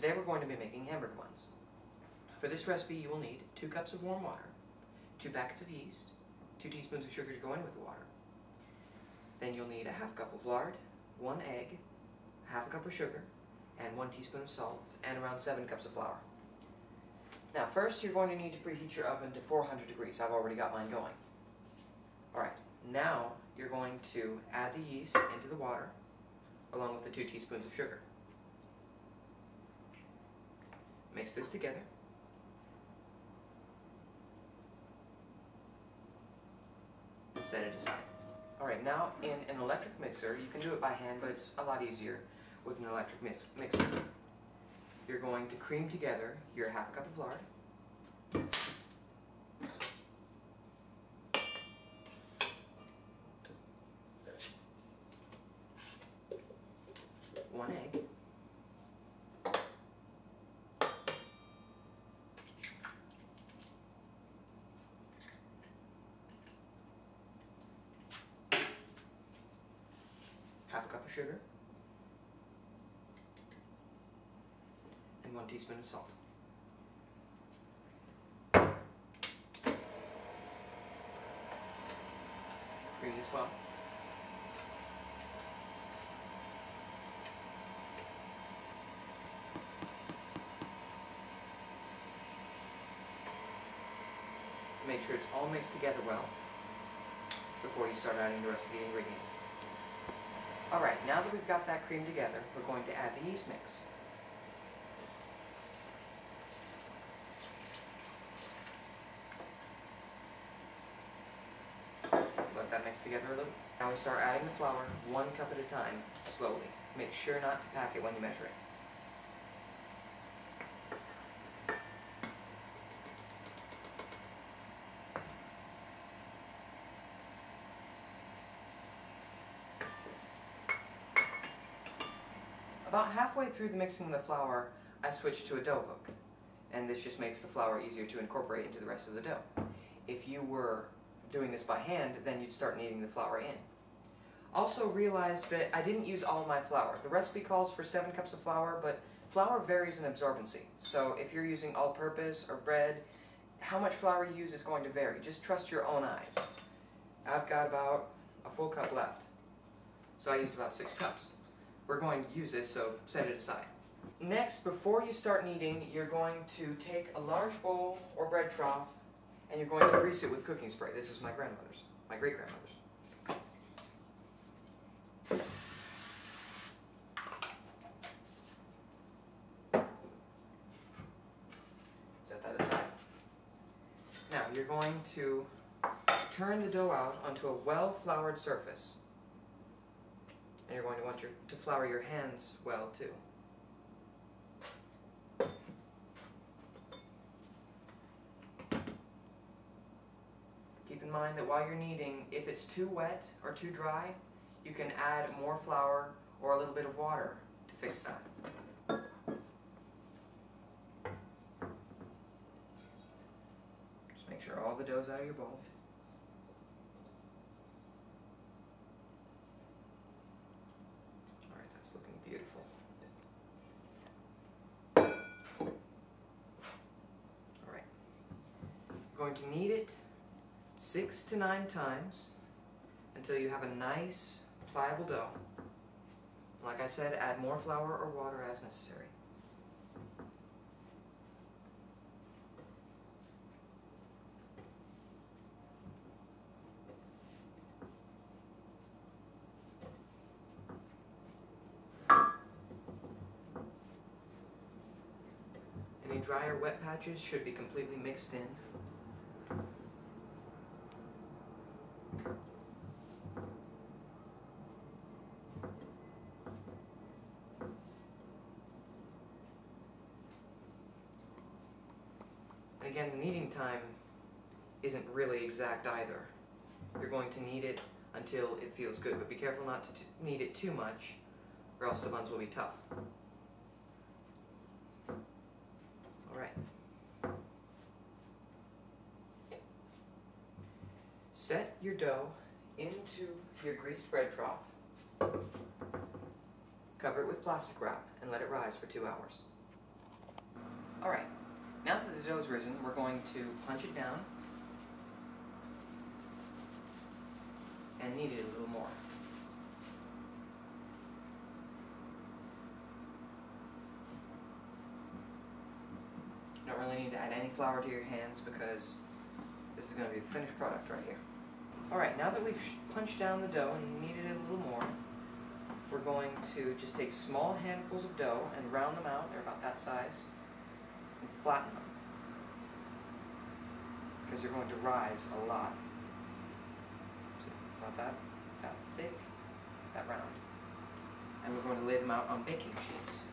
Today we're going to be making hamburger buns. For this recipe you will need 2 cups of warm water, 2 packets of yeast, 2 teaspoons of sugar to go in with the water. Then you'll need a half cup of lard, 1 egg, half a cup of sugar, and 1 teaspoon of salt, and around 7 cups of flour. Now first you're going to need to preheat your oven to 400 degrees. I've already got mine going. Alright, now you're going to add the yeast into the water along with the 2 teaspoons of sugar. Mix this together. And set it aside. Alright, now in an electric mixer, you can do it by hand, but it's a lot easier with an electric mixer. You're going to cream together your half a cup of lard, 1 egg, half a cup of sugar, and 1 teaspoon of salt. Cream this well. Make sure it's all mixed together well before you start adding the rest of the ingredients. Alright, now that we've got that cream together, we're going to add the yeast mix. Let that mix together a little. Now we start adding the flour 1 cup at a time, slowly. Make sure not to pack it when you measure it. About halfway through the mixing of the flour, I switched to a dough hook, and this just makes the flour easier to incorporate into the rest of the dough. If you were doing this by hand, then you'd start kneading the flour in. Also realize that I didn't use all of my flour. The recipe calls for 7 cups of flour, but flour varies in absorbency. So if you're using all-purpose or bread, how much flour you use is going to vary. Just trust your own eyes. I've got about a full cup left, so I used about 6 cups. We're going to use this, so set it aside. Next, before you start kneading, you're going to take a large bowl or bread trough, and you're going to grease it with cooking spray. This is my grandmother's, my great-grandmother's. Set that aside. Now, you're going to turn the dough out onto a well-floured surface. And you're going to want to flour your hands well, too. Keep in mind that while you're kneading, if it's too wet or too dry, you can add more flour or a little bit of water to fix that. Just make sure all the dough's out of your bowl. It's looking beautiful. Alright. You're going to knead it 6 to 9 times until you have a nice, pliable dough. Like I said, add more flour or water as necessary. Any dry or wet patches should be completely mixed in. And again, the kneading time isn't really exact either. You're going to knead it until it feels good, but be careful not to knead it too much, or else the buns will be tough. Alright. Set your dough into your greased bread trough. Cover it with plastic wrap and let it rise for 2 hours. Alright, now that the dough's risen, we're going to punch it down and knead it a little more. You don't really need to add any flour to your hands because this is going to be the finished product right here. Alright, now that we've punched down the dough and kneaded it a little more, we're going to just take small handfuls of dough and round them out, they're about that size, and flatten them. Because they're going to rise a lot. So about that thick, that round. And we're going to lay them out on baking sheets.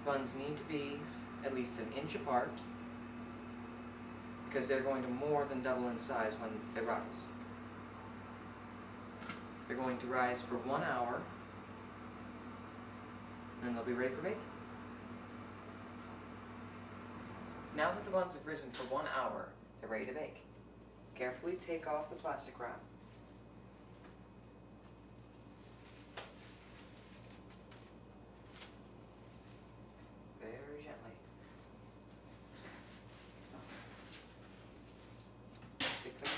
Buns need to be at least an inch apart because they're going to more than double in size when they rise. They're going to rise for 1 hour, and then they'll be ready for baking. Now that the buns have risen for 1 hour, they're ready to bake. Carefully take off the plastic wrap. Very gently. Stick them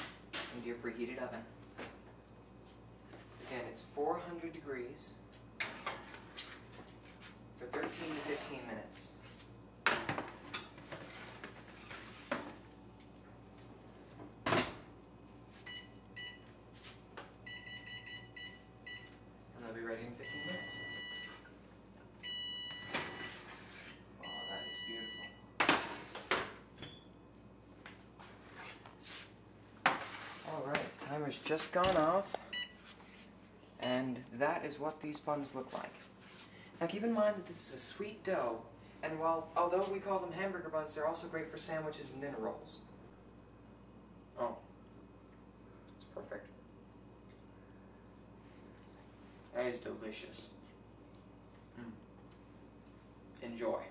into your preheated oven. Again, it's 400 degrees for 13 to 15 minutes. And they'll be ready in 15 minutes. Oh, that is beautiful. Alright, timer's just gone off. And that is what these buns look like. Now keep in mind that this is a sweet dough, and although we call them hamburger buns, they're also great for sandwiches and dinner rolls. Oh, it's perfect. That is delicious. Enjoy.